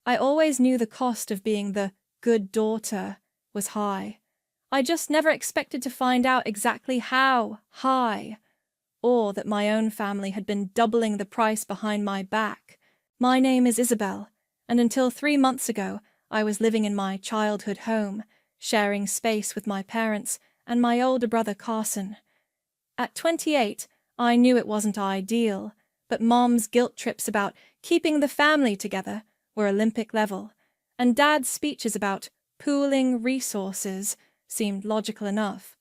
I always knew the cost of being the good daughter was high. I just never expected to find out exactly how high, or that my own family had been doubling the price behind my back. My name is Isabel, and until 3 months ago, I was living in my childhood home, sharing space with my parents and my older brother Carson. At 28, I knew it wasn't ideal, but Mom's guilt trips about keeping the family together were Olympic level, and Dad's speeches about pooling resources seemed logical enough.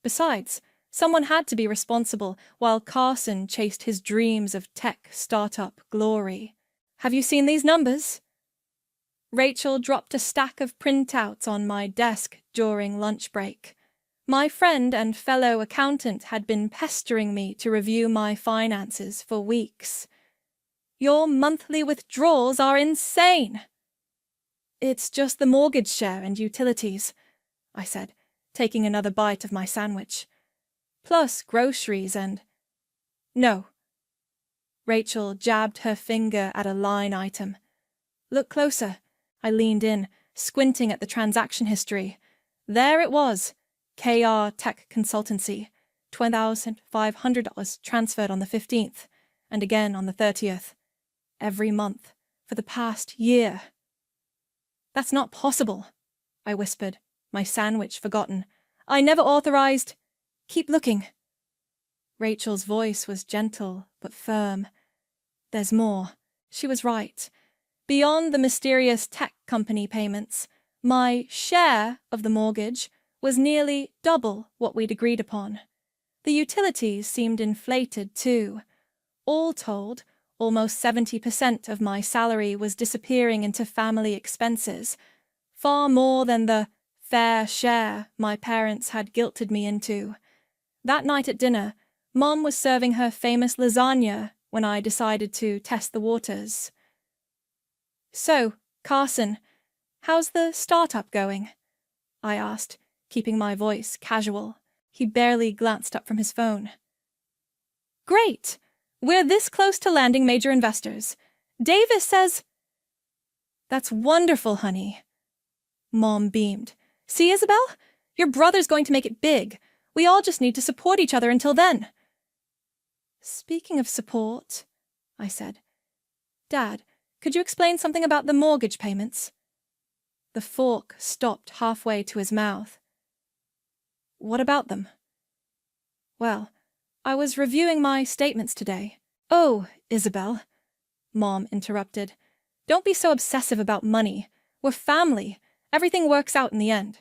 Besides, someone had to be responsible while Carson chased his dreams of tech startup glory. Have you seen these numbers? Rachel dropped a stack of printouts on my desk during lunch break. My friend and fellow accountant had been pestering me to review my finances for weeks. Your monthly withdrawals are insane. It's just the mortgage share and utilities, I said, taking another bite of my sandwich. Plus groceries and... No. Rachel jabbed her finger at a line item. Look closer. I leaned in, squinting at the transaction history. There it was. KR Tech Consultancy. $12,500 transferred on the 15th, and again on the 30th. Every month, for the past year. That's not possible, I whispered, my sandwich forgotten. I never authorized... Keep looking. Rachel's voice was gentle but firm. There's more. She was right. Beyond the mysterious tech company payments, my share of the mortgage was nearly double what we'd agreed upon. The utilities seemed inflated too. All told, almost 70% of my salary was disappearing into family expenses, far more than the fair share my parents had guilted me into. That night at dinner, Mom was serving her famous lasagna when I decided to test the waters. So, Carson, how's the startup going? I asked, keeping my voice casual. He barely glanced up from his phone. Great! We're this close to landing major investors. Davis says... That's wonderful, honey. Mom beamed. See, Isabel? Your brother's going to make it big. We all just need to support each other until then. Speaking of support, I said. Dad, could you explain something about the mortgage payments? The fork stopped halfway to his mouth. What about them? Well, I was reviewing my statements today. Oh, Isabel, Mom interrupted. Don't be so obsessive about money. We're family. Everything works out in the end.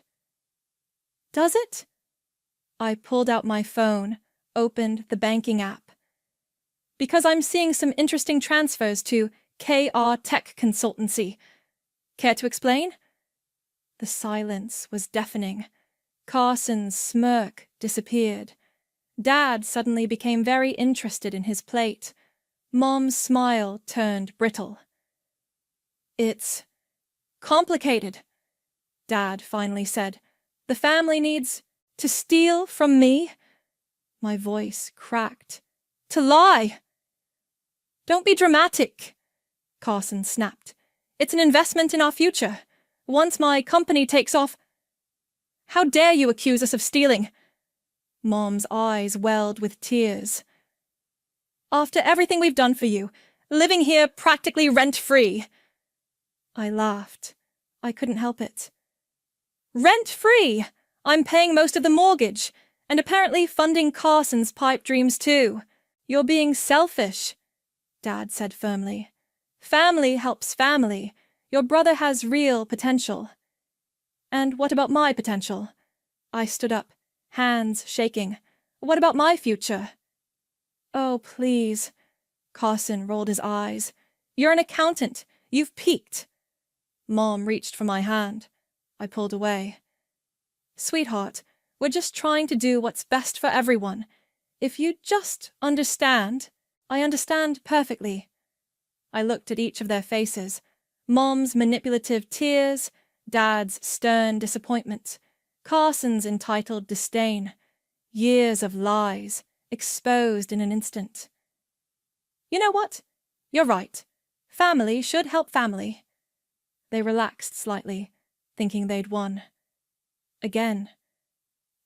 Does it? I pulled out my phone, opened the banking app. Because I'm seeing some interesting transfers to KR Tech Consultancy. Care to explain? The silence was deafening. Carson's smirk disappeared. Dad suddenly became very interested in his plate. Mom's smile turned brittle. It's complicated, Dad finally said. The family needs to steal from me? My voice cracked. To lie! Don't be dramatic, Carson snapped. It's an investment in our future. Once my company takes off... How dare you accuse us of stealing? Mom's eyes welled with tears. After everything we've done for you, living here practically rent-free. I laughed. I couldn't help it. Rent-free! I'm paying most of the mortgage, and apparently funding Carson's pipe dreams too. You're being selfish, Dad said firmly. Family helps family. Your brother has real potential. And what about my potential? I stood up, hands shaking. What about my future? Oh, please. Carson rolled his eyes. You're an accountant. You've peaked. Mom reached for my hand. I pulled away. Sweetheart, we're just trying to do what's best for everyone. If you just understand... I understand perfectly. I looked at each of their faces. Mom's manipulative tears, Dad's stern disappointment, Carson's entitled disdain. Years of lies, exposed in an instant. You know what? You're right. Family should help family. They relaxed slightly, thinking they'd won. Again.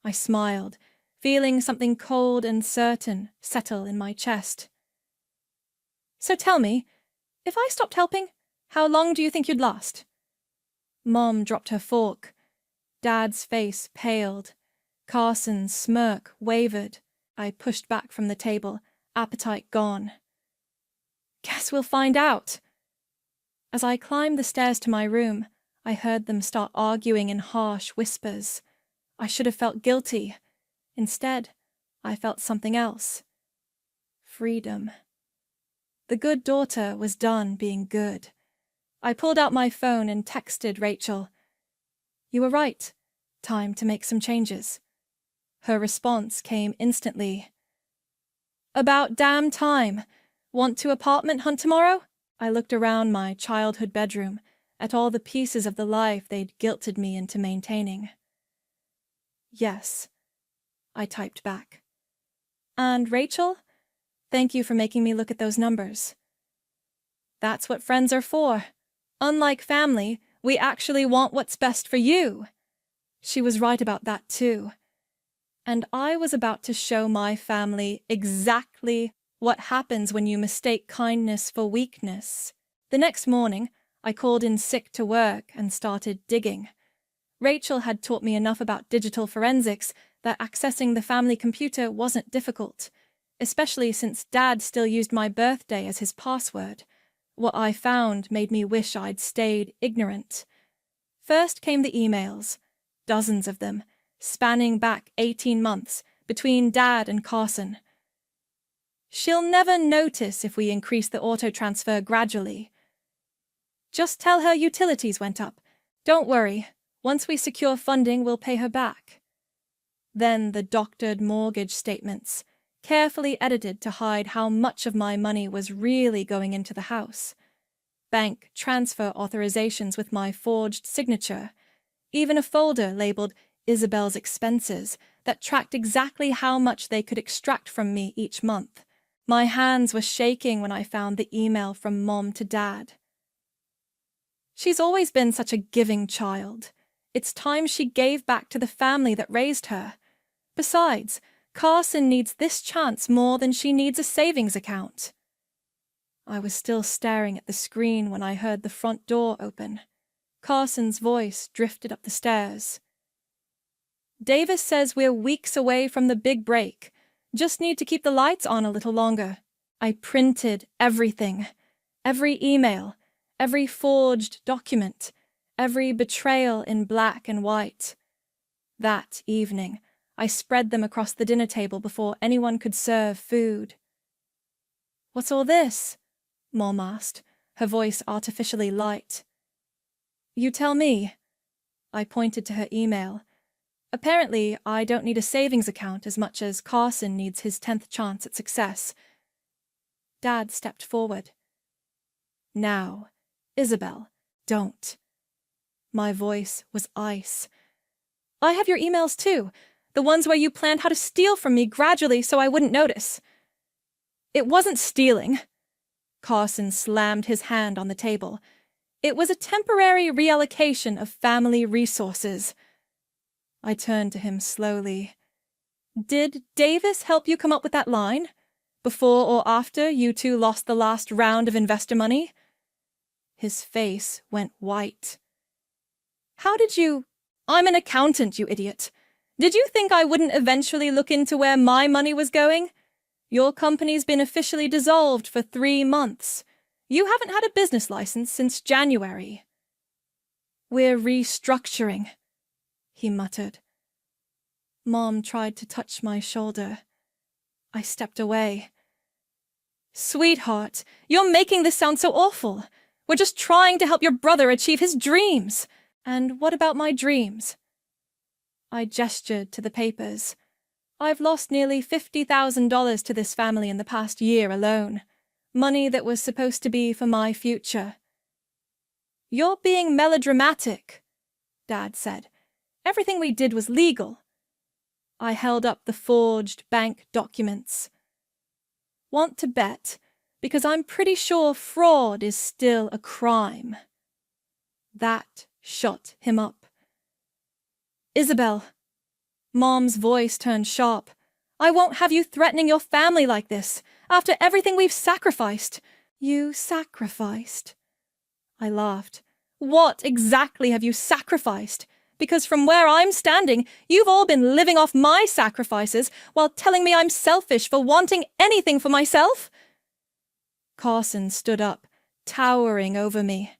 I smiled, feeling something cold and certain settle in my chest. So tell me, if I stopped helping, how long do you think you'd last? Mom dropped her fork. Dad's face paled. Carson's smirk wavered. I pushed back from the table, appetite gone. Guess we'll find out. As I climbed the stairs to my room, I heard them start arguing in harsh whispers. I should have felt guilty. Instead, I felt something else. Freedom. The good daughter was done being good. I pulled out my phone and texted Rachel. You were right. Time to make some changes. Her response came instantly. About damn time. Want to apartment hunt tomorrow? I looked around my childhood bedroom at all the pieces of the life they'd guilted me into maintaining. Yes, I typed back. And Rachel, thank you for making me look at those numbers. That's what friends are for. Unlike family, we actually want what's best for you. She was right about that too. And I was about to show my family exactly what happens when you mistake kindness for weakness. The next morning, I called in sick to work and started digging. Rachel had taught me enough about digital forensics that accessing the family computer wasn't difficult, especially since Dad still used my birthday as his password. What I found made me wish I'd stayed ignorant. First came the emails, dozens of them, spanning back 18 months, between Dad and Carson. She'll never notice if we increase the auto-transfer gradually. Just tell her utilities went up. Don't worry. Once we secure funding, we'll pay her back. Then the doctored mortgage statements, carefully edited to hide how much of my money was really going into the house. Bank transfer authorizations with my forged signature. Even a folder labeled Isabel's expenses that tracked exactly how much they could extract from me each month. My hands were shaking when I found the email from Mom to Dad. She's always been such a giving child. It's time she gave back to the family that raised her. Besides, Carson needs this chance more than she needs a savings account. I was still staring at the screen when I heard the front door open. Carson's voice drifted up the stairs. Davis says we're weeks away from the big break. Just need to keep the lights on a little longer. I printed everything. Every email, every forged document, every betrayal in black and white. That evening, I spread them across the dinner table before anyone could serve food. What's all this? Mom asked, her voice artificially light. You tell me. I pointed to her email. Apparently, I don't need a savings account as much as Carson needs his 10th chance at success. Dad stepped forward. Now, Isabel, don't. My voice was ice. I have your emails too, the ones where you planned how to steal from me gradually so I wouldn't notice. It wasn't stealing. Carson slammed his hand on the table. It was a temporary reallocation of family resources. I turned to him slowly. Did Davis help you come up with that line? Before or after you two lost the last round of investor money? His face went white. How did you— I'm an accountant, you idiot. Did you think I wouldn't eventually look into where my money was going? Your company's been officially dissolved for 3 months. You haven't had a business license since January. We're restructuring, he muttered. Mom tried to touch my shoulder. I stepped away. Sweetheart, you're making this sound so awful. We're just trying to help your brother achieve his dreams. And what about my dreams? I gestured to the papers. I've lost nearly $50,000 to this family in the past year alone. Money that was supposed to be for my future. You're being melodramatic, Dad said. Everything we did was legal. I held up the forged bank documents. Want to bet? Because I'm pretty sure fraud is still a crime. That shot him up. "Isabel." Mom's voice turned sharp. "I won't have you threatening your family like this, after everything we've sacrificed." "You sacrificed?" I laughed. "What exactly have you sacrificed? Because from where I'm standing, you've all been living off my sacrifices while telling me I'm selfish for wanting anything for myself." Carson stood up, towering over me.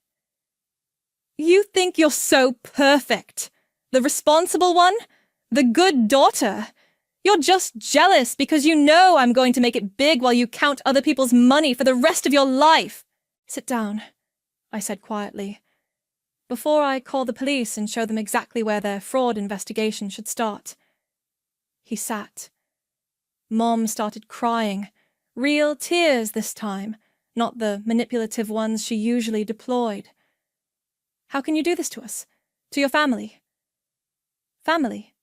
"You think you're so perfect? The responsible one? The good daughter? You're just jealous because you know I'm going to make it big while you count other people's money for the rest of your life." "Sit down," I said quietly, "before I call the police and show them exactly where their fraud investigation should start." He sat. Mom started crying, real tears this time, not the manipulative ones she usually deployed. "How can you do this to us? To your family?" "Family?"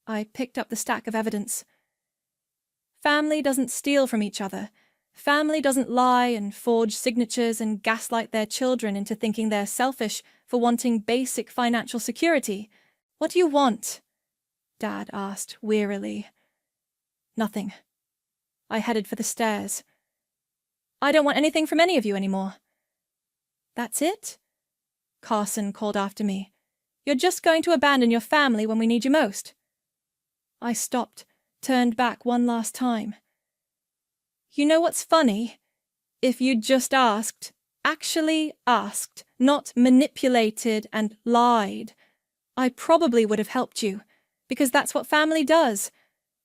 I picked up the stack of evidence. "Family doesn't steal from each other. Family doesn't lie and forge signatures and gaslight their children into thinking they're selfish for wanting basic financial security. What do you want?" Dad asked wearily. "Nothing." I headed for the stairs. "I don't want anything from any of you anymore." "That's it?" Carson called after me. "You're just going to abandon your family when we need you most?" I stopped, turned back one last time. "You know what's funny? If you'd just asked, actually asked, not manipulated and lied, I probably would have helped you, because that's what family does.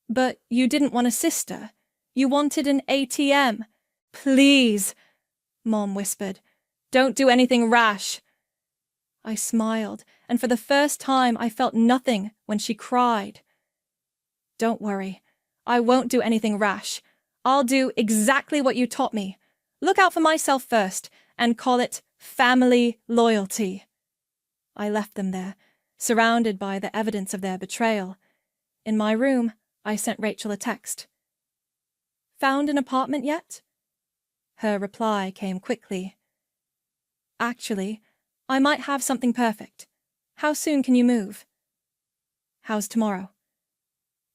But you didn't want a sister. You wanted an ATM. Please," Mom whispered, "don't do anything rash." I smiled, and for the first time I felt nothing when she cried. "Don't worry. I won't do anything rash. I'll do exactly what you taught me. Look out for myself first, and call it family loyalty." I left them there, surrounded by the evidence of their betrayal. In my room, I sent Rachel a text. "Found an apartment yet?" Her reply came quickly. "Actually, I might have something perfect. How soon can you move?" "How's tomorrow?"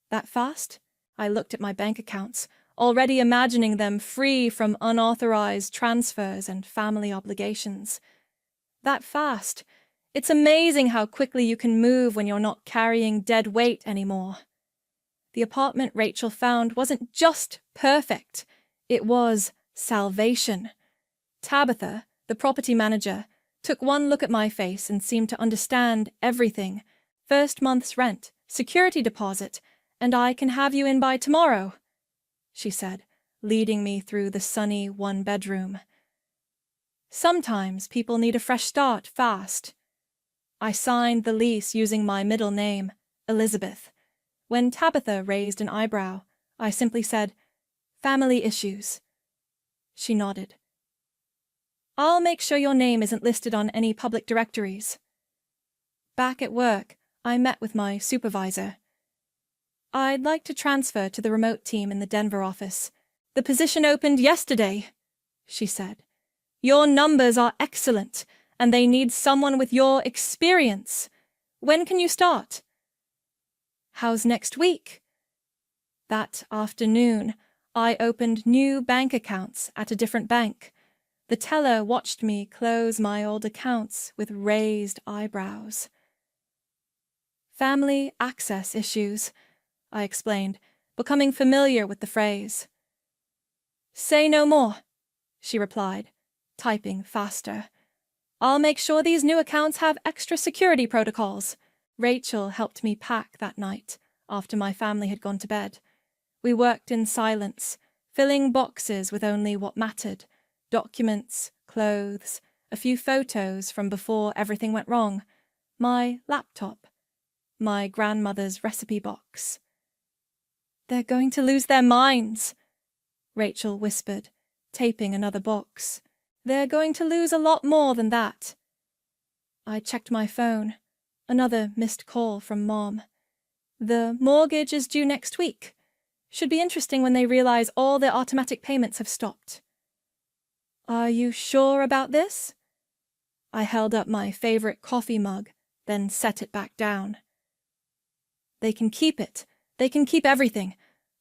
"That fast?" I looked at my bank accounts, already imagining them free from unauthorized transfers and family obligations. "That fast? It's amazing how quickly you can move when you're not carrying dead weight anymore." The apartment Rachel found wasn't just perfect. It was salvation. Tabitha, the property manager, took one look at my face and seemed to understand everything. "First month's rent, security deposit, and I can have you in by tomorrow," she said, leading me through the sunny one-bedroom. Sometimes people need a fresh start fast. I signed the lease using my middle name, Elizabeth. When Tabitha raised an eyebrow, I simply said, "Family issues." She nodded. "I'll make sure your name isn't listed on any public directories." Back at work, I met with my supervisor. "I'd like to transfer to the remote team in the Denver office. The position opened yesterday," she said. "Your numbers are excellent, and they need someone with your experience. When can you start?" "How's next week?" That afternoon, I opened new bank accounts at a different bank. The teller watched me close my old accounts with raised eyebrows. "Family access issues," I explained, becoming familiar with the phrase. "Say no more," she replied, typing faster. "I'll make sure these new accounts have extra security protocols." Rachel helped me pack that night, after my family had gone to bed. We worked in silence, filling boxes with only what mattered: documents, clothes, a few photos from before everything went wrong, my laptop, my grandmother's recipe box. "They're going to lose their minds," Rachel whispered, taping another box. "They're going to lose a lot more than that." I checked my phone. Another missed call from Mom. "The mortgage is due next week. Should be interesting when they realize all their automatic payments have stopped." "Are you sure about this?" I held up my favorite coffee mug, then set it back down. They can keep it. They can keep everything.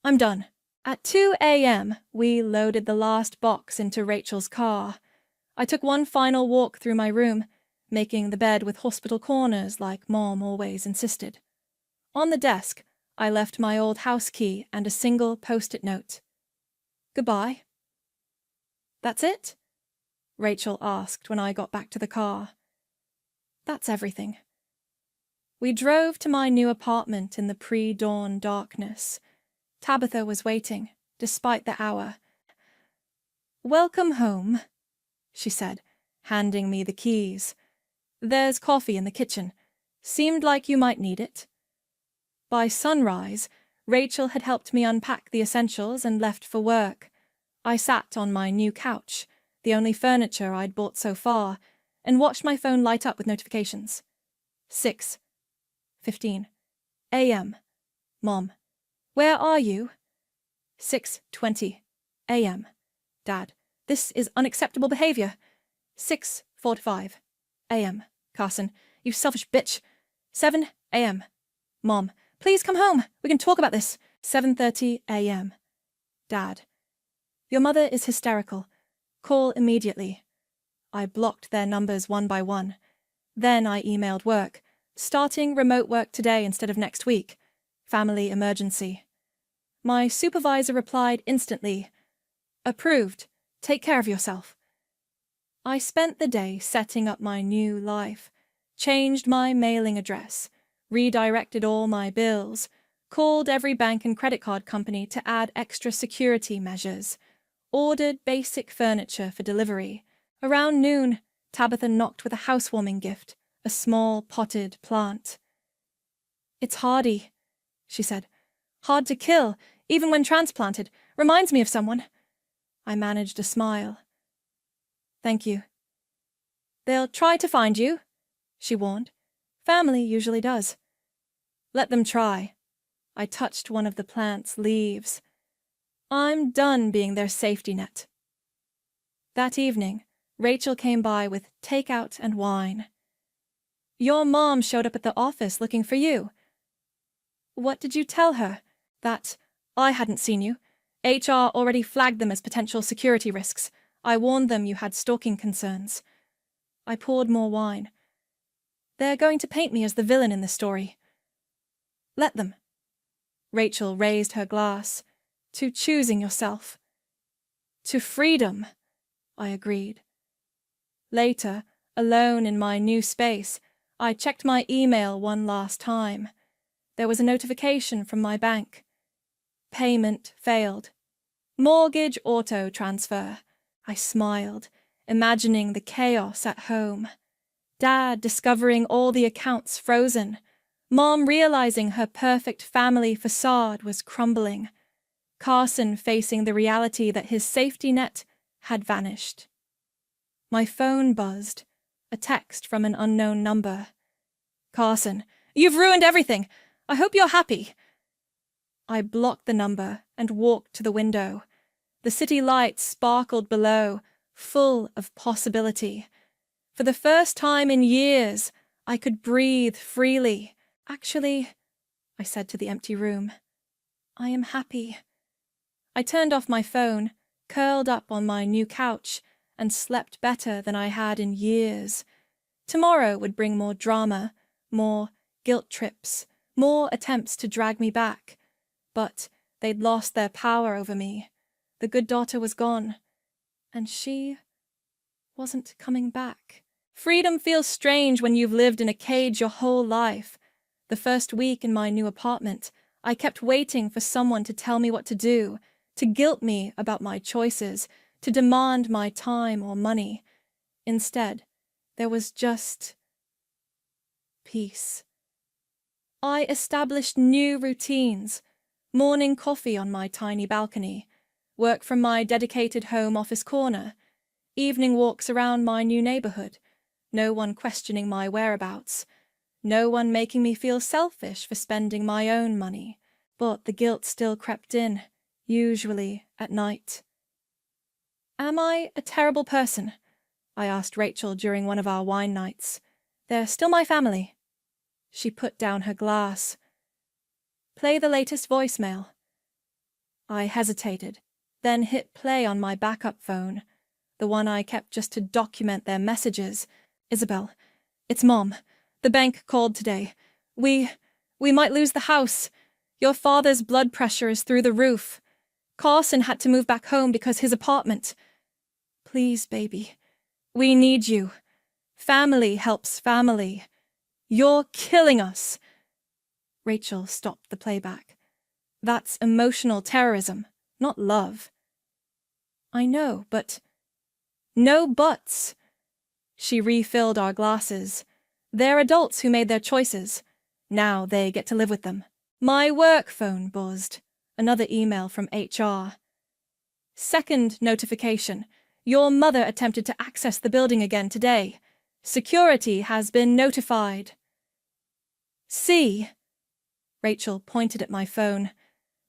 I'm done. At 2 a.m., we loaded the last box into Rachel's car. I took one final walk through my room, making the bed with hospital corners like Mom always insisted. On the desk, I left my old house key and a single post-it note. Goodbye. That's it? Rachel asked when I got back to the car. That's everything. We drove to my new apartment in the pre-dawn darkness. Tabitha was waiting, despite the hour. Welcome home, she said, handing me the keys. There's coffee in the kitchen. Seemed like you might need it. By sunrise, Rachel had helped me unpack the essentials and left for work. I sat on my new couch, the only furniture I'd bought so far, and watched my phone light up with notifications. 6:15 a.m. Mom. Where are you? 6:20 a.m. Dad. This is unacceptable behavior. 6:45 a.m. Carson. You selfish bitch. 7 a.m. Mom. Please come home. We can talk about this. 7:30 a.m. Dad. Your mother is hysterical. Call immediately. I blocked their numbers one by one. Then I emailed work. Starting remote work today instead of next week. Family emergency. My supervisor replied instantly. Approved. Take care of yourself. I spent the day setting up my new life. Changed my mailing address. Redirected all my bills. Called every bank and credit card company to add extra security measures. Ordered basic furniture for delivery. Around noon, Tabitha knocked with a housewarming gift, a small potted plant. It's hardy, she said. Hard to kill, even when transplanted. Reminds me of someone. I managed a smile. Thank you. They'll try to find you, she warned. Family usually does. Let them try. I touched one of the plant's leaves. I'm done being their safety net. That evening, Rachel came by with takeout and wine. Your mom showed up at the office looking for you. What did you tell her? That I hadn't seen you. HR already flagged them as potential security risks. I warned them you had stalking concerns. I poured more wine. They're going to paint me as the villain in this story. Let them. Rachel raised her glass. To choosing yourself. To freedom, I agreed. Later, alone in my new space, I checked my email one last time. There was a notification from my bank. Payment failed. Mortgage auto transfer. I smiled, imagining the chaos at home. Dad discovering all the accounts frozen. Mom realizing her perfect family facade was crumbling. Carson facing the reality that his safety net had vanished. My phone buzzed. A text from an unknown number. Carson, you've ruined everything. I hope you're happy. I blocked the number and walked to the window. The city lights sparkled below, full of possibility. For the first time in years, I could breathe freely. Actually, I said to the empty room, I am happy. I turned off my phone, curled up on my new couch, and slept better than I had in years. Tomorrow would bring more drama, more guilt trips, more attempts to drag me back. But they'd lost their power over me. The good daughter was gone, and she wasn't coming back. Freedom feels strange when you've lived in a cage your whole life. The first week in my new apartment, I kept waiting for someone to tell me what to do, to guilt me about my choices, to demand my time or money. Instead, there was just peace. I established new routines, morning coffee on my tiny balcony, work from my dedicated home office corner, evening walks around my new neighborhood, no one questioning my whereabouts, no one making me feel selfish for spending my own money, but the guilt still crept in, usually at night. Am I a terrible person? I asked Rachel during one of our wine nights. They're still my family. She put down her glass. Play the latest voicemail. I hesitated, then hit play on my backup phone, the one I kept just to document their messages. Isabel, it's Mom. The bank called today. We might lose the house. Your father's blood pressure is through the roof. Carson had to move back home because his apartment. Please, baby. We need you. Family helps family. You're killing us. Rachel stopped the playback. That's emotional terrorism, not love. I know, but... No buts. She refilled our glasses. They're adults who made their choices. Now they get to live with them. My work phone buzzed. Another email from HR. Second notification. Your mother attempted to access the building again today. Security has been notified. See? Rachel pointed at my phone.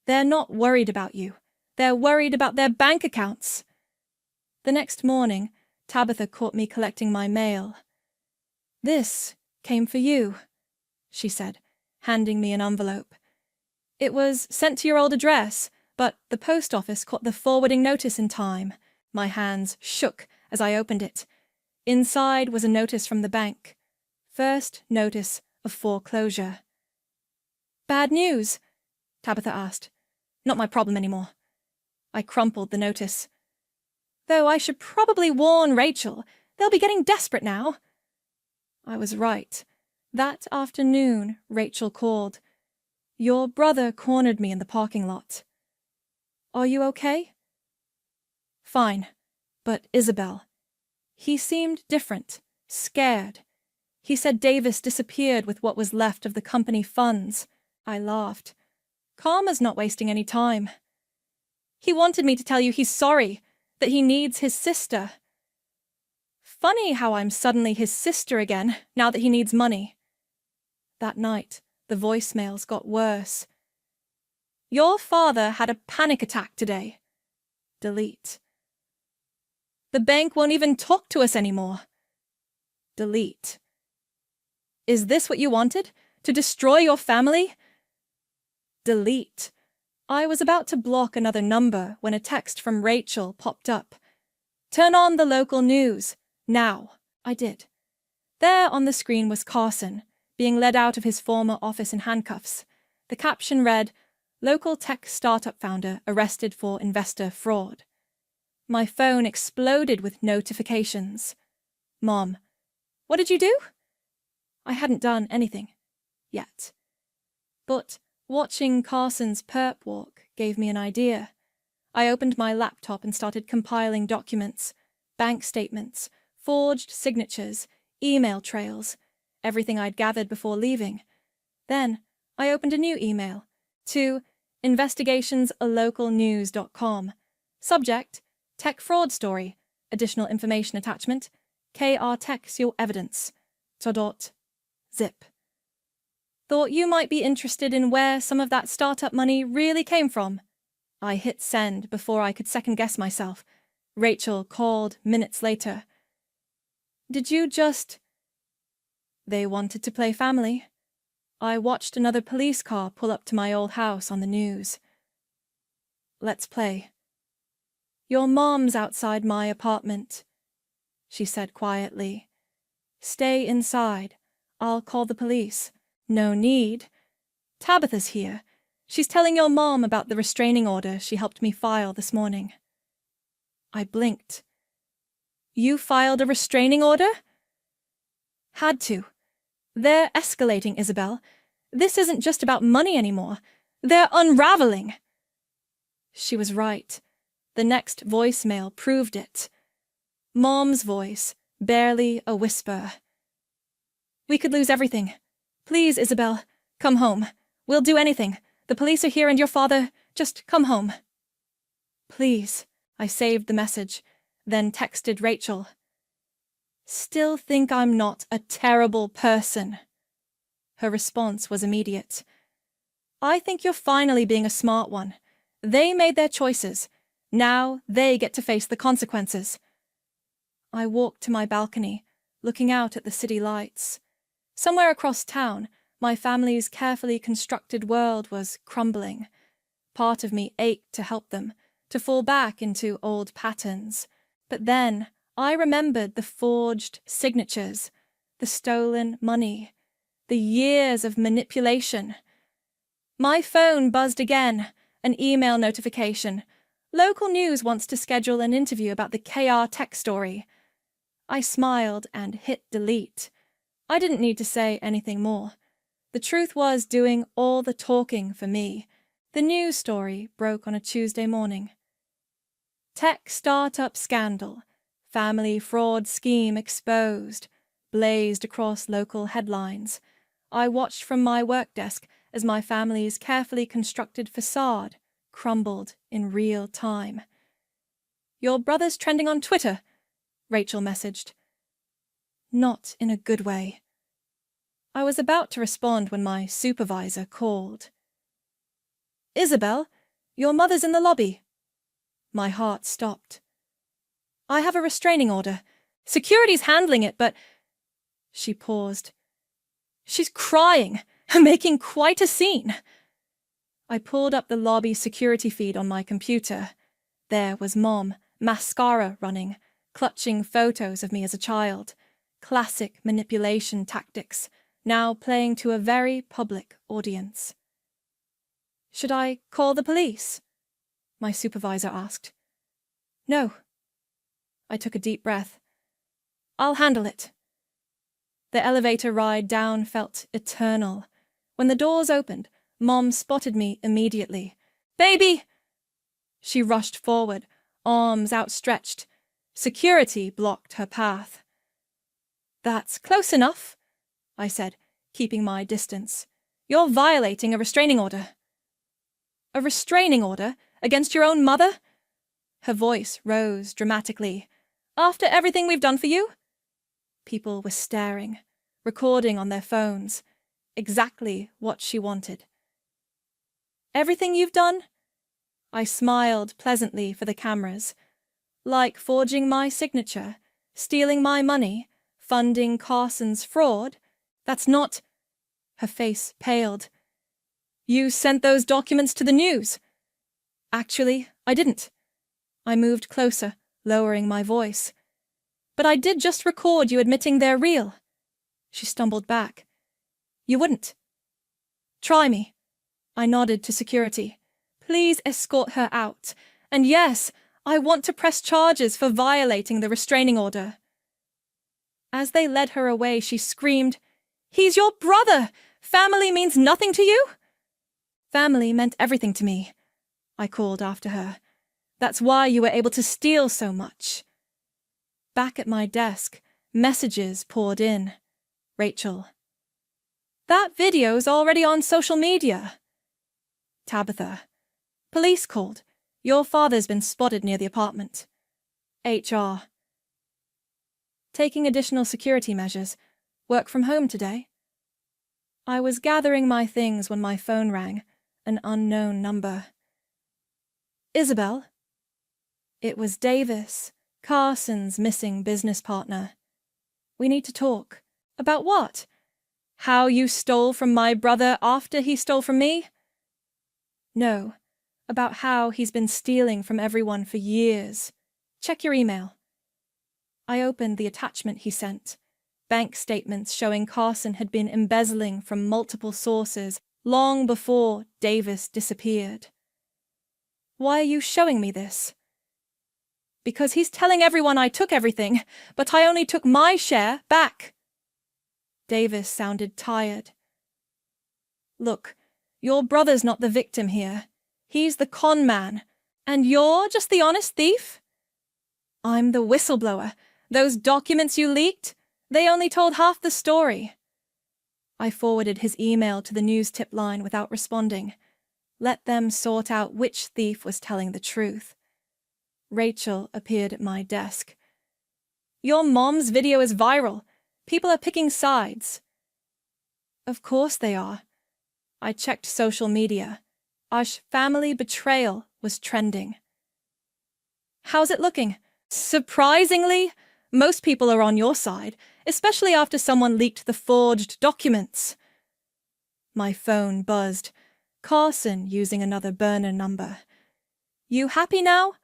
They're not worried about you. They're worried about their bank accounts. The next morning, Tabitha caught me collecting my mail. This came for you, she said, handing me an envelope. It was sent to your old address, but the post office caught the forwarding notice in time. My hands shook as I opened it. Inside was a notice from the bank. First notice of foreclosure. Bad news? Tabitha asked. Not my problem anymore. I crumpled the notice. Though I should probably warn Rachel. They'll be getting desperate now. I was right. That afternoon, Rachel called. Your brother cornered me in the parking lot. Are you okay? Fine. But Isabel. He seemed different, scared. He said Davis disappeared with what was left of the company funds. I laughed. Karma's not wasting any time. He wanted me to tell you he's sorry, that he needs his sister. Funny how I'm suddenly his sister again, now that he needs money. That night, the voicemails got worse. Your father had a panic attack today. Delete. The bank won't even talk to us anymore. Delete. Is this what you wanted? To destroy your family? Delete. I was about to block another number when a text from Rachel popped up. Turn on the local news. Now. I did. There on the screen was Carson, being led out of his former office in handcuffs. The caption read, Local tech startup founder arrested for investor fraud. My phone exploded with notifications. Mom, what did you do? I hadn't done anything. Yet. But watching Carson's perp walk gave me an idea. I opened my laptop and started compiling documents, bank statements, forged signatures, email trails, everything I'd gathered before leaving. Then I opened a new email to investigationsalocalnews.com. Subject, tech fraud story, additional information attachment, KR Tech's your evidence. Zip. Thought you might be interested in where some of that startup money really came from. I hit send before I could second-guess myself. Rachel called minutes later. Did you just... They wanted to play family. I watched another police car pull up to my old house on the news. Let's play. Your mom's outside my apartment, she said quietly. Stay inside. I'll call the police. No need. Tabitha's here. She's telling your mom about the restraining order she helped me file this morning. I blinked. You filed a restraining order? Had to. They're escalating, Isabel. This isn't just about money anymore. They're unraveling. She was right. The next voicemail proved it. Mom's voice, barely a whisper. We could lose everything. Please, Isabel, come home. We'll do anything. The police are here and your father, just come home. Please, I saved the message, then texted Rachel. Still think I'm not a terrible person. Her response was immediate. I think you're finally being a smart one. They made their choices. Now they get to face the consequences. I walked to my balcony, looking out at the city lights. Somewhere across town, my family's carefully constructed world was crumbling. Part of me ached to help them, to fall back into old patterns. But then I remembered the forged signatures, the stolen money, the years of manipulation. My phone buzzed again, an email notification. Local news wants to schedule an interview about the KR Tech story. I smiled and hit delete. I didn't need to say anything more. The truth was doing all the talking for me. The news story broke on a Tuesday morning. Tech startup scandal, family fraud scheme exposed, blazed across local headlines. I watched from my work desk as my family's carefully constructed facade crumbled in real time. "Your brother's trending on Twitter," Rachel messaged. Not in a good way. I was about to respond when my supervisor called. "Isabel, your mother's in the lobby." My heart stopped. "I have a restraining order. Security's handling it, but—" She paused. "She's crying, making quite a scene." I pulled up the lobby security feed on my computer. There was Mom, mascara running, clutching photos of me as a child. Classic manipulation tactics, now playing to a very public audience. "Should I call the police?" my supervisor asked. "No." I took a deep breath. "I'll handle it." The elevator ride down felt eternal. When the doors opened, Mom spotted me immediately. "Baby!" She rushed forward, arms outstretched. Security blocked her path. "That's close enough," I said, keeping my distance. "You're violating a restraining order." "A restraining order? Against your own mother?" Her voice rose dramatically. "After everything we've done for you?" People were staring, recording on their phones. Exactly what she wanted. "Everything you've done?" I smiled pleasantly for the cameras. "Like forging my signature, stealing my money, funding Carson's fraud? That's not—" Her face paled. "You sent those documents to the news." "Actually, I didn't." I moved closer, lowering my voice. "But I did just record you admitting they're real." She stumbled back. "You wouldn't." "Try me." I nodded to security. "Please escort her out. And yes, I want to press charges for violating the restraining order." As they led her away, she screamed, "He's your brother! Family means nothing to you?" "Family meant everything to me," I called after her. "That's why you were able to steal so much." Back at my desk, messages poured in. Rachel. "That video's already on social media." Tabitha. "Police called. Your father's been spotted near the apartment." HR. "Taking additional security measures. Work from home today?" I was gathering my things when my phone rang, an unknown number. "Isabel?" It was Davis, Carson's missing business partner. "We need to talk." "About what? How you stole from my brother after he stole from me?" "No, about how he's been stealing from everyone for years. Check your email." I opened the attachment he sent. Bank statements showing Carson had been embezzling from multiple sources long before Davis disappeared. "Why are you showing me this?" "Because he's telling everyone I took everything, but I only took my share back." Davis sounded tired. "Look, your brother's not the victim here. He's the con man. And you're just the honest thief?" "I'm the whistleblower. Those documents you leaked? They only told half the story." I forwarded his email to the news tip line without responding. Let them sort out which thief was telling the truth. Rachel appeared at my desk. "Your mom's video is viral. People are picking sides." "Of course they are." I checked social media. Our family betrayal was trending. "How's it looking?" "Surprisingly, Most people are on your side, especially after someone leaked the forged documents. My phone buzzed. Carson using another burner number. You happy now?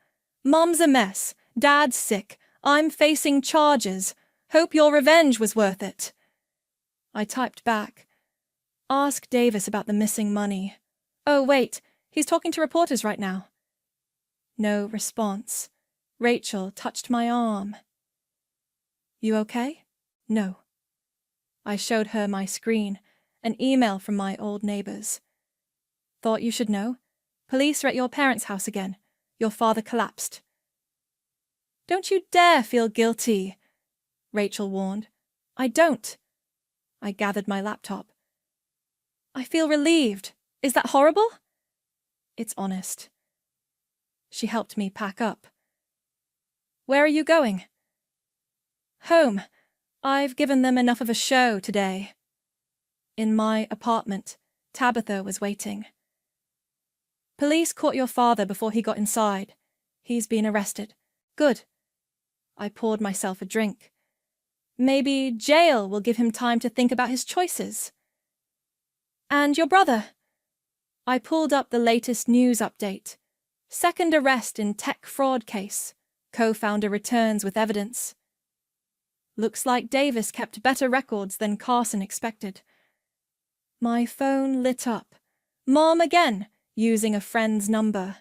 Mom's a mess. Dad's sick. I'm facing charges. Hope your revenge was worth it. I typed back. Ask Davis about the missing money. Oh, wait, he's talking to reporters right now. No response. Rachel touched my arm. You okay? No. I showed her my screen, an email from my old neighbors. Thought you should know. Police are at your parents' house again. Your father collapsed. Don't you dare feel guilty, Rachel warned. I don't. I gathered my laptop. I feel relieved. Is that horrible? It's honest. She helped me pack up. Where are you going? Home. I've given them enough of a show today. In my apartment, Tabitha was waiting. Police caught your father before he got inside. He's been arrested. Good. I poured myself a drink. Maybe jail will give him time to think about his choices. And your brother? I pulled up the latest news update. Second arrest in tech fraud case. Co-founder returns with evidence. Looks like Davis kept better records than Carson expected. My phone lit up. Mom again, using a friend's number.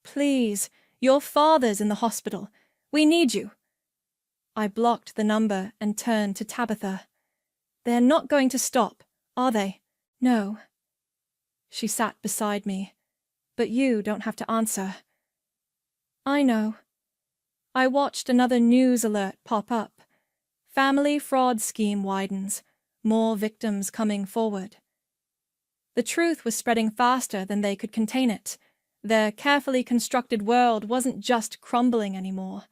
Please, your father's in the hospital. We need you. I blocked the number and turned to Tabitha. They're not going to stop, are they? No. She sat beside me. But you don't have to answer. I know. I watched another news alert pop up. Family fraud scheme widens. More victims coming forward. The truth was spreading faster than they could contain it. Their carefully constructed world wasn't just crumbling anymore.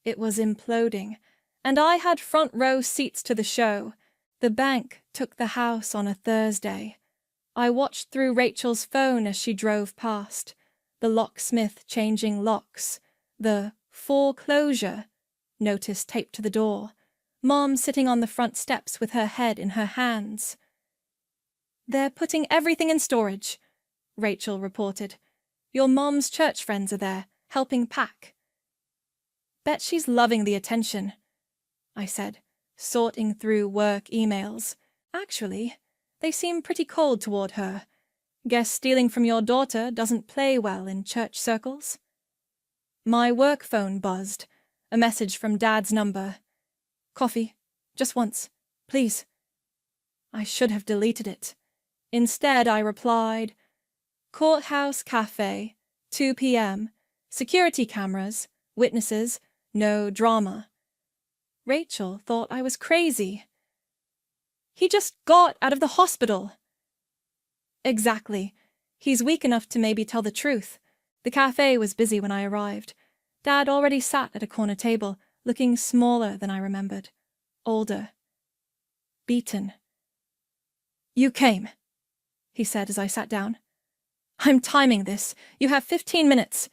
It was imploding. And I had front row seats to the show. The bank took the house on a Thursday. I watched through Rachel's phone as she drove past. The locksmith changing locks. The foreclosure notice taped to the door. Mom sitting on the front steps with her head in her hands. They're putting everything in storage, Rachel reported. Your mom's church friends are there, helping pack. Bet she's loving the attention, I said, sorting through work emails. Actually, they seem pretty cold toward her. Guess stealing from your daughter doesn't play well in church circles. My work phone buzzed. A message from Dad's number. Coffee. Just once. Please. I should have deleted it. Instead, I replied, Courthouse Cafe, 2 p.m., security cameras, witnesses, no drama. Rachel thought I was crazy. He just got out of the hospital. Exactly. He's weak enough to maybe tell the truth. The cafe was busy when I arrived. Dad already sat at a corner table, looking smaller than I remembered. Older. Beaten. You came, he said as I sat down. I'm timing this. You have 15 minutes.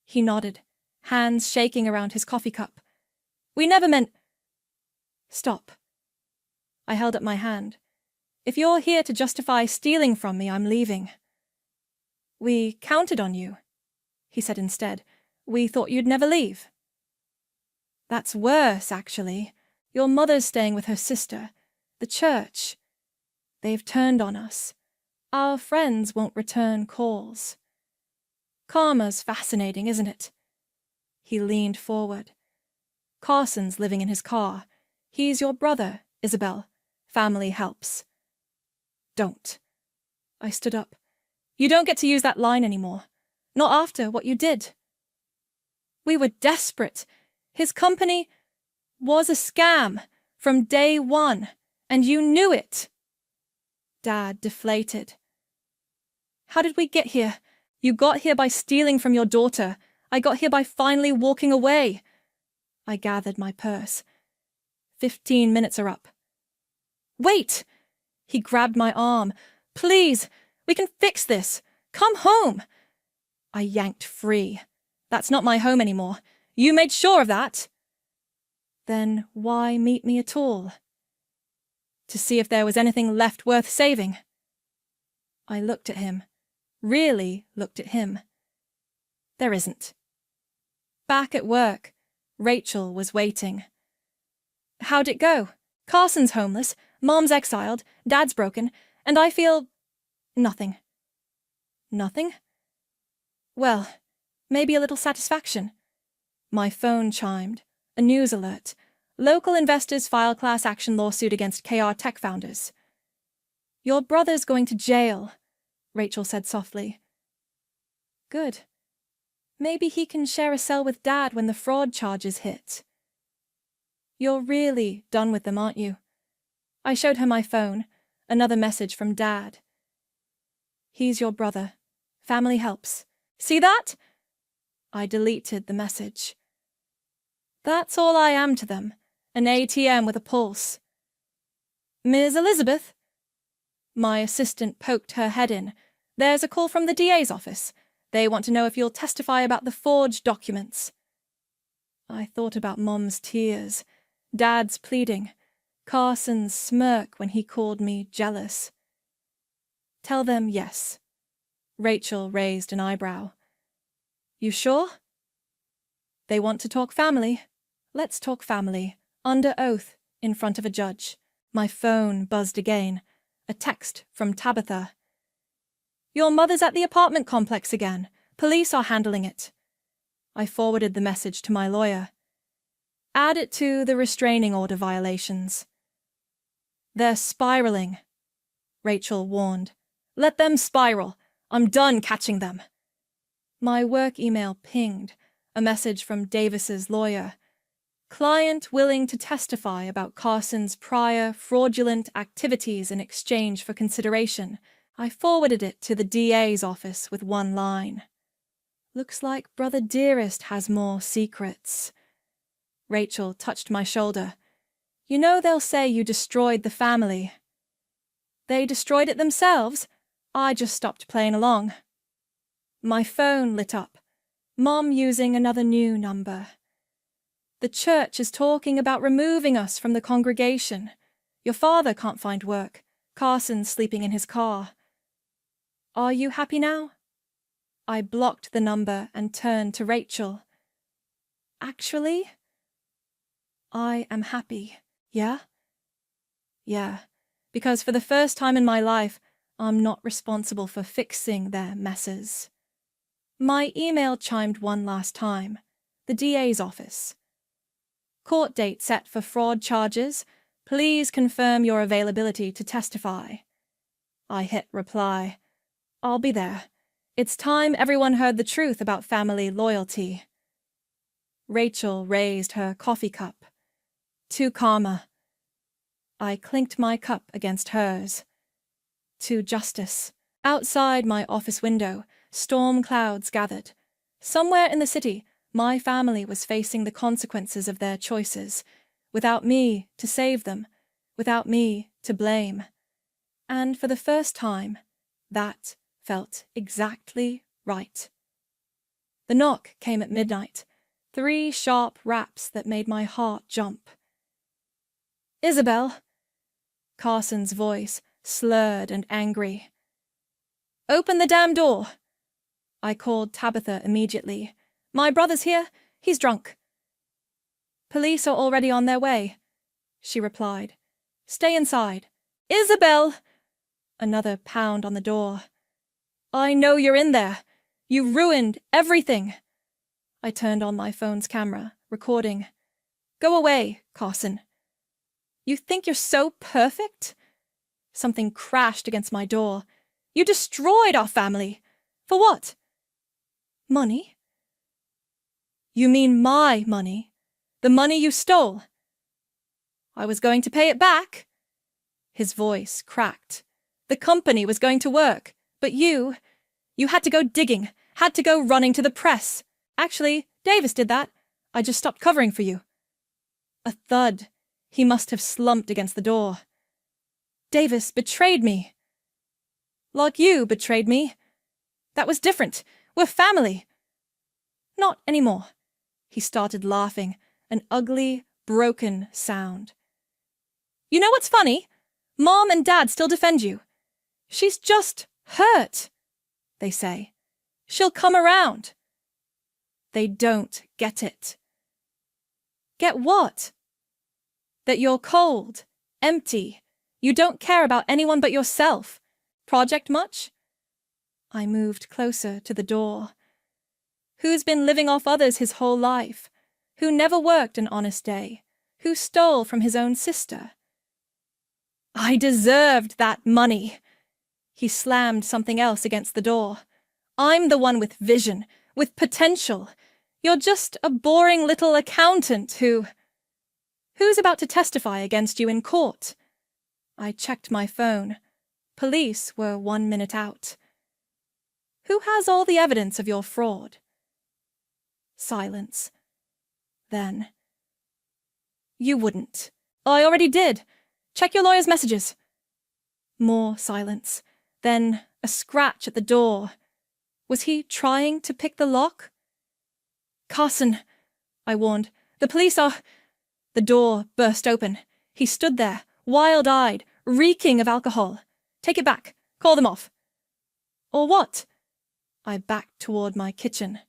He nodded, hands shaking around his coffee cup. We never meant... Stop. I held up my hand. If you're here to justify stealing from me, I'm leaving. We counted on you, he said instead. We thought you'd never leave. That's worse, actually. Your mother's staying with her sister. The church. They've turned on us. Our friends won't return calls. Karma's fascinating, isn't it? He leaned forward. Carson's living in his car. He's your brother, Isabel. Family helps. Don't. I stood up. You don't get to use that line anymore. Not after what you did. We were desperate. His company was a scam from day one, and you knew it. Dad deflated. How did we get here? You got here by stealing from your daughter. I got here by finally walking away. I gathered my purse. 15 minutes are up. Wait! He grabbed my arm. Please, we can fix this. Come home. I yanked free. That's not my home anymore. You made sure of that. Then why meet me at all? To see if there was anything left worth saving. I looked at him, really looked at him. There isn't. Back at work, Rachel was waiting. How'd it go? Carson's homeless, Mom's exiled, Dad's broken, and I feel... nothing. Nothing? Well, maybe a little satisfaction. My phone chimed. A news alert. Local investors file class action lawsuit against KR Tech founders. Your brother's going to jail, Rachel said softly. Good. Maybe he can share a cell with Dad when the fraud charges hit. You're really done with them, aren't you? I showed her my phone. Another message from Dad. He's your brother. Family helps. See that? I deleted the message. That's all I am to them. An ATM with a pulse. Ms. Elizabeth? My assistant poked her head in. There's a call from the DA's office. They want to know if you'll testify about the forged documents. I thought about Mom's tears, Dad's pleading, Carson's smirk when he called me jealous. Tell them yes. Rachel raised an eyebrow. You sure? They want to talk family. Let's talk family, under oath, in front of a judge. My phone buzzed again. A text from Tabitha. Your mother's at the apartment complex again. Police are handling it. I forwarded the message to my lawyer. Add it to the restraining order violations. They're spiraling, Rachel warned. Let them spiral. I'm done catching them. My work email pinged, a message from Davis's lawyer. Client willing to testify about Carson's prior fraudulent activities in exchange for consideration. I forwarded it to the DA's office with one line. Looks like Brother Dearest has more secrets. Rachel touched my shoulder. You know they'll say you destroyed the family. They destroyed it themselves. I just stopped playing along. My phone lit up. Mom using another new number. The church is talking about removing us from the congregation. Your father can't find work. Carson's sleeping in his car. Are you happy now? I blocked the number and turned to Rachel. Actually, I am happy. Yeah? Yeah, because for the first time in my life, I'm not responsible for fixing their messes. My email chimed one last time. The DA's office. Court date set for fraud charges. Please confirm your availability to testify. I hit reply. I'll be there. It's time everyone heard the truth about family loyalty. Rachel raised her coffee cup. To Karma. I clinked my cup against hers. To justice. Outside my office window, storm clouds gathered. Somewhere in the city, my family was facing the consequences of their choices, without me to save them, without me to blame. And for the first time, that felt exactly right. The knock came at midnight, 3 sharp raps that made my heart jump. Isabel! Carson's voice, slurred and angry. Open the damn door! I called Tabitha immediately. My brother's here. He's drunk. Police are already on their way, she replied. Stay inside. Isabel! Another pound on the door. I know you're in there. You ruined everything. I turned on my phone's camera, recording. Go away, Carson. You think you're so perfect? Something crashed against my door. You destroyed our family. For what? Money? You mean my money? The money you stole? I was going to pay it back. His voice cracked. The company was going to work, but you had to go digging, had to go running to the press. Actually, Davis did that. I just stopped covering for you. A thud. He must have slumped against the door. Davis betrayed me. Like you betrayed me. That was different. We're family. Not anymore. He started laughing, an ugly, broken sound. You know what's funny? Mom and Dad still defend you. She's just hurt, they say. She'll come around. They don't get it. Get what? That you're cold, empty. You don't care about anyone but yourself. Project much? I moved closer to the door. Who's been living off others his whole life? Who never worked an honest day? Who stole from his own sister? I deserved that money. He slammed something else against the door. I'm the one with vision, with potential. You're just a boring little accountant who's about to testify against you in court. I checked my phone. Police were 1 minute out. Who has all the evidence of your fraud? Silence. Then, you wouldn't. I already did. Check your lawyer's messages. More silence. Then a scratch at the door. Was he trying to pick the lock? Carson, I warned. The police are... The door burst open. He stood there, wild-eyed, reeking of alcohol. Take it back. Call them off. Or what? I backed toward my kitchen.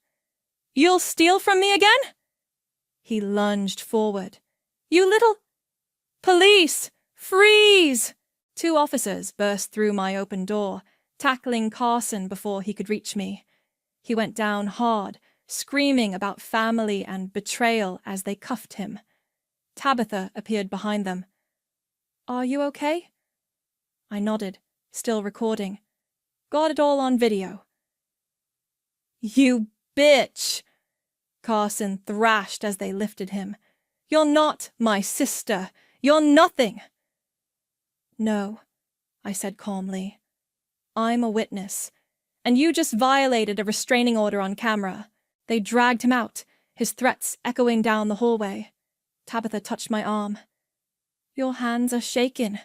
You'll steal from me again? He lunged forward. You little... Police! Freeze! 2 officers burst through my open door, tackling Carson before he could reach me. He went down hard, screaming about family and betrayal as they cuffed him. Tabitha appeared behind them. Are you okay? I nodded, still recording. Got it all on video. You bitch! Carson thrashed as they lifted him. You're not my sister. You're nothing. No, I said calmly. I'm a witness, and you just violated a restraining order on camera. They dragged him out, his threats echoing down the hallway. Tabitha touched my arm. Your hands are shaking.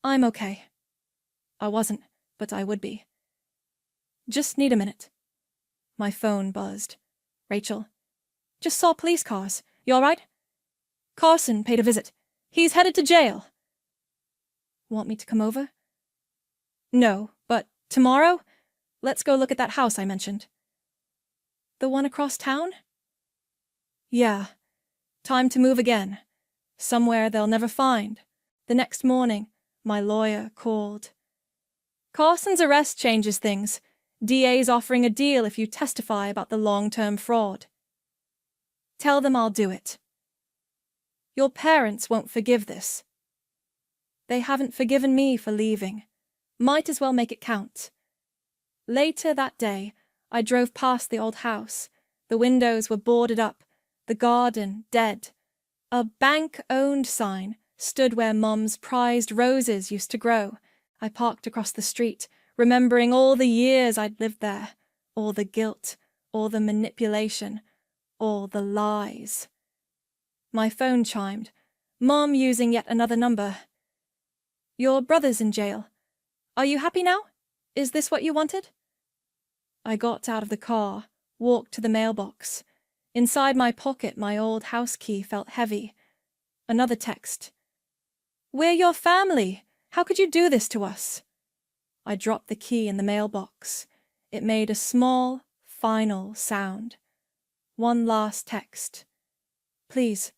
I'm okay. I wasn't, but I would be. Just need a minute. My phone buzzed. Rachel. Just saw police cars. You all right? Carson paid a visit. He's headed to jail. Want me to come over? No, but tomorrow, let's go look at that house I mentioned. The one across town? Yeah. Time to move again. Somewhere they'll never find. The next morning, my lawyer called. Carson's arrest changes things. DA's offering a deal if you testify about the long-term fraud. Tell them I'll do it. Your parents won't forgive this. They haven't forgiven me for leaving. Might as well make it count. Later that day, I drove past the old house. The windows were boarded up, the garden dead. A bank-owned sign stood where Mum's prized roses used to grow. I parked across the street, remembering all the years I'd lived there, all the guilt, all the manipulation, all the lies. My phone chimed, Mom using yet another number. Your brother's in jail. Are you happy now? Is this what you wanted? I got out of the car, walked to the mailbox. Inside my pocket, my old house key felt heavy. Another text. We're your family. How could you do this to us? I dropped the key in the mailbox. It made a small, final sound. One last text. Please,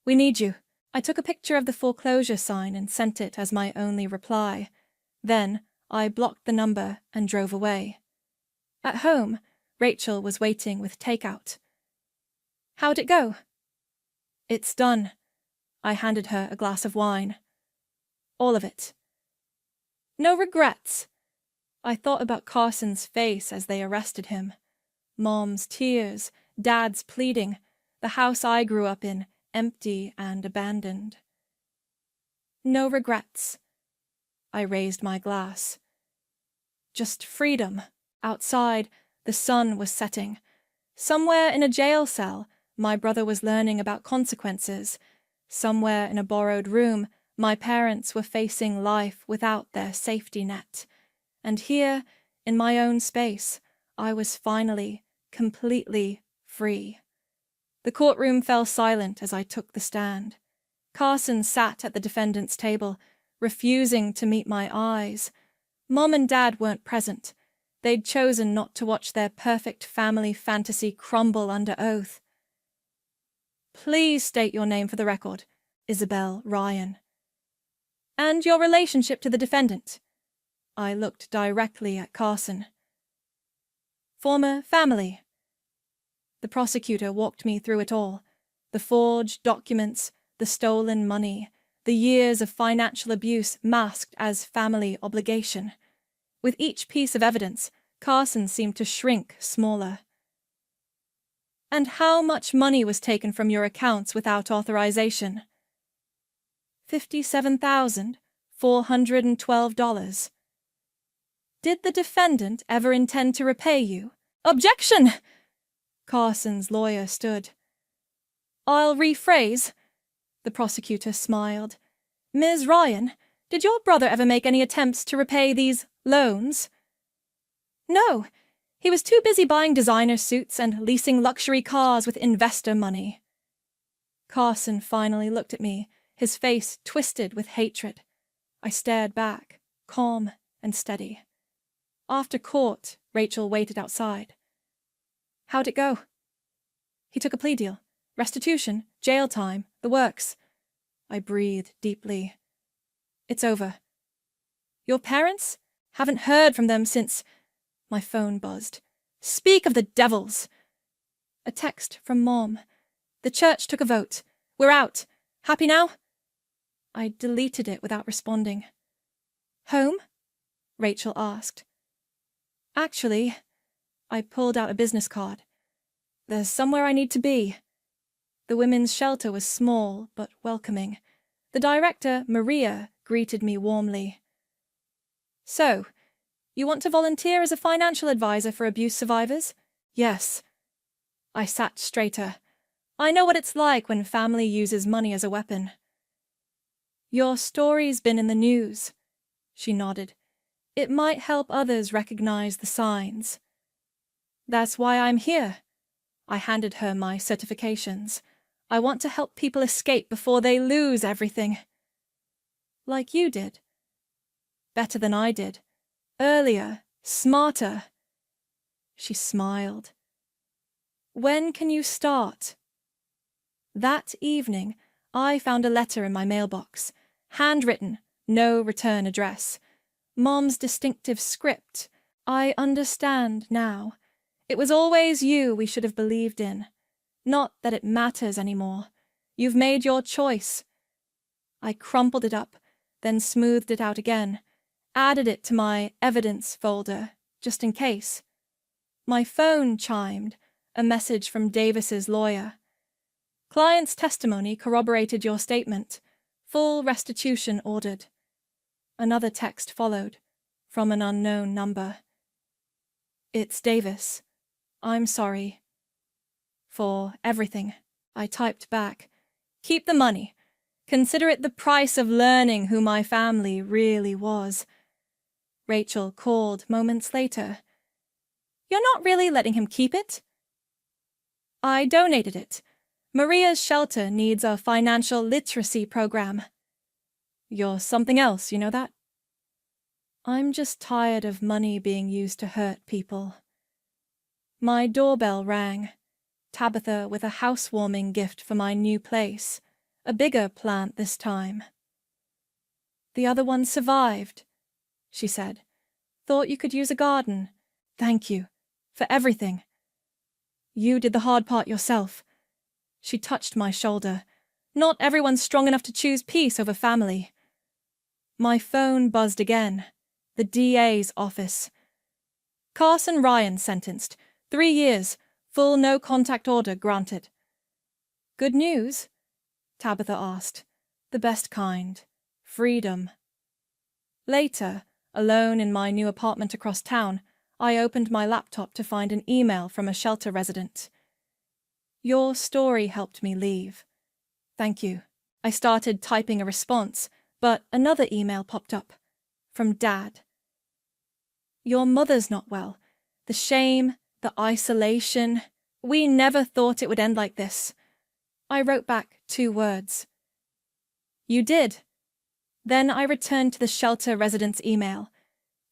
we need you. I took a picture of the foreclosure sign and sent it as my only reply. Then I blocked the number and drove away. At home, Rachel was waiting with takeout. How'd it go? It's done. I handed her a glass of wine. All of it. No regrets. I thought about Carson's face as they arrested him. Mom's tears, Dad's pleading, the house I grew up in, empty and abandoned. No regrets. I raised my glass. Just freedom. Outside, the sun was setting. Somewhere in a jail cell, my brother was learning about consequences. Somewhere in a borrowed room, my parents were facing life without their safety net. And here, in my own space, I was finally, completely free. The courtroom fell silent as I took the stand. Carson sat at the defendant's table, refusing to meet my eyes. Mom and Dad weren't present. They'd chosen not to watch their perfect family fantasy crumble under oath. "Please state your name for the record." Isabel Ryan. "And your relationship to the defendant." I looked directly at Carson. "Former family." The prosecutor walked me through it all. The forged documents, the stolen money, the years of financial abuse masked as family obligation. With each piece of evidence, Carson seemed to shrink smaller. "And how much money was taken from your accounts without authorization?" $57,412. "Did the defendant ever intend to repay you?" "Objection!" Carson's lawyer stood. "I'll rephrase." The prosecutor smiled. "Ms. Ryan, did your brother ever make any attempts to repay these loans?" "No. He was too busy buying designer suits and leasing luxury cars with investor money." Carson finally looked at me, his face twisted with hatred. I stared back, calm and steady. After court, Rachel waited outside. "How'd it go?" "He took a plea deal. Restitution, jail time, the works." I breathed deeply. "It's over." "Your parents? Haven't heard from them since—" My phone buzzed. "Speak of the devils!" "A text from Mom. The church took a vote. We're out. Happy now?" I deleted it without responding. "Home?" Rachel asked. "Actually," I pulled out a business card. "There's somewhere I need to be." The women's shelter was small but welcoming. The director, Maria, greeted me warmly. "So, you want to volunteer as a financial advisor for abuse survivors?" "Yes." I sat straighter. I know what it's like when family uses money as a weapon. "Your story's been in the news." She nodded. "It might help others recognize the signs." "That's why I'm here." I handed her my certifications. "I want to help people escape before they lose everything." "Like you did." "Better than I did. Earlier, smarter." She smiled. "When can you start?" That evening, I found a letter in my mailbox. Handwritten, no return address. Mom's distinctive script. I understand now. It was always you we should have believed in. Not that it matters anymore. You've made your choice. I crumpled it up, then smoothed it out again, added it to my evidence folder, just in case. My phone chimed, a message from Davis's lawyer. "Client's testimony corroborated your statement. Full restitution ordered." Another text followed, from an unknown number. "It's Davis. I'm sorry. For everything." I typed back. "Keep the money. Consider it the price of learning who my family really was." Rachel called moments later. "You're not really letting him keep it?" "I donated it. Maria's shelter needs a financial literacy program." "You're something else, you know that?" "I'm just tired of money being used to hurt people." My doorbell rang. Tabitha with a housewarming gift for my new place. A bigger plant this time. "The other one survived," she said. "Thought you could use a garden. Thank you. For everything. You did the hard part yourself." She touched my shoulder. "Not everyone's strong enough to choose peace over family." My phone buzzed again. The DA's office. "Carson Ryan sentenced. 3 years. Full no-contact order granted." "Good news?" Tabitha asked. "The best kind. Freedom." Later, alone in my new apartment across town, I opened my laptop to find an email from a shelter resident. "Your story helped me leave. Thank you." I started typing a response, but another email popped up. From Dad. "Your mother's not well. The shame, the isolation. We never thought it would end like this. I wrote back 2 words. You did. Then I returned to the shelter resident's email.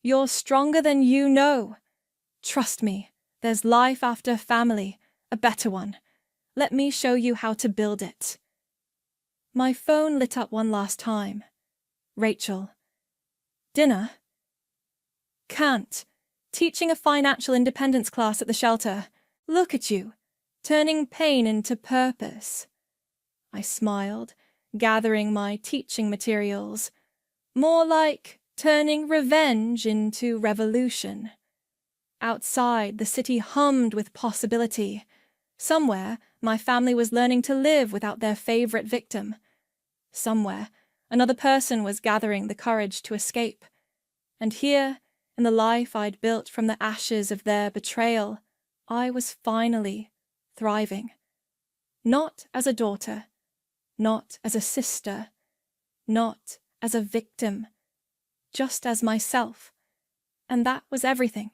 You're stronger than you know. Trust me, there's life after family, a better one. Let me show you how to build it. My phone lit up one last time. Rachel. Dinner? Can't. Teaching a financial independence class at the shelter. Look at you, turning pain into purpose. I smiled, gathering my teaching materials. More like turning revenge into revolution. Outside, the city hummed with possibility. Somewhere, my family was learning to live without their favorite victim. Somewhere, another person was gathering the courage to escape. And here, in the life I'd built from the ashes of their betrayal, I was finally thriving. Not as a daughter, not as a sister, not as a victim, just as myself. And that was everything.